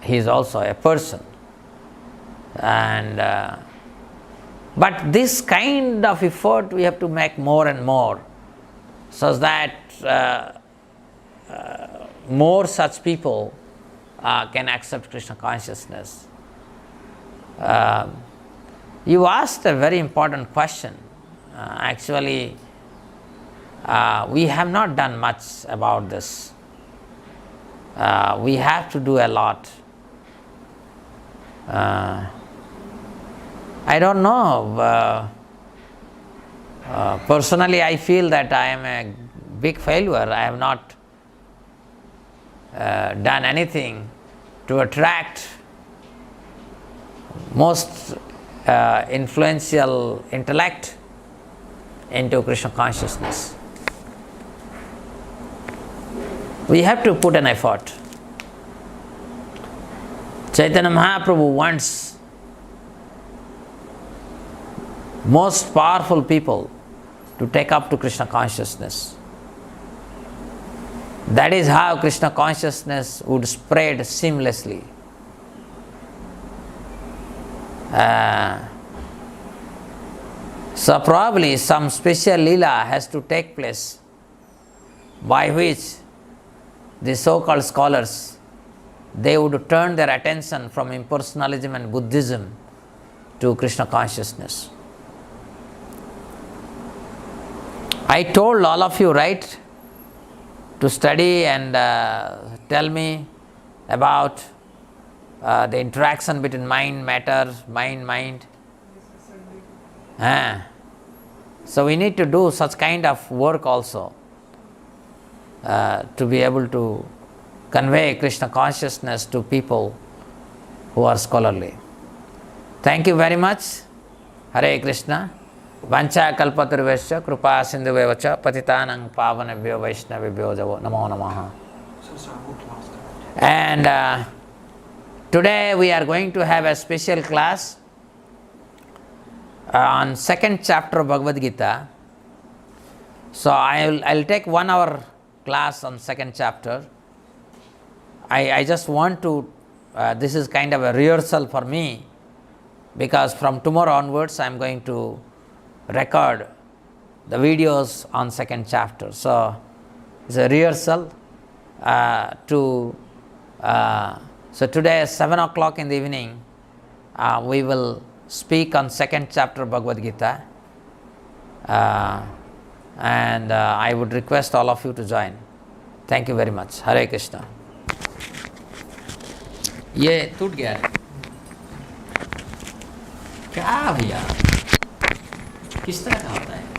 he is also a person. And but this kind of effort we have to make more and more, so that more such people can accept Krishna consciousness. You asked a very important question. Actually, we have not done much about this. We have to do a lot. I don't know. Personally, I feel that I am a big failure. I have not done anything to attract most influential intellect into Krishna consciousness. We have to put an effort. Chaitanya Mahaprabhu wants most powerful people to take up to Krishna consciousness. That is how Krishna consciousness would spread seamlessly. So probably some special Lila has to take place by which the so-called scholars, they would turn their attention from impersonalism and Buddhism to Krishna consciousness. I told all of you, right, to study and tell me about the interaction between mind, matter, mind. So we need to do such kind of work also to be able to convey Krishna consciousness to people who are scholarly. Thank you very much. Hare Krishna. Vancha kalpatarvesya kripa sindhuvevacha patitanang pavanebhyo vaishnavebhyo javo namo namaha. And today we are going to have a special class on second chapter of Bhagavad Gita. So I'll take 1 hour class on second chapter. I just want to, this is kind of a rehearsal for me, because from tomorrow onwards I am going to record the videos on second chapter. So it's a rehearsal so today at 7 o'clock in the evening we will speak on second chapter of Bhagavad Gita, and I would request all of you to join. Thank you very much. Hare Krishna. ये टूट गया है क्या भैया, किस तरह का होता है?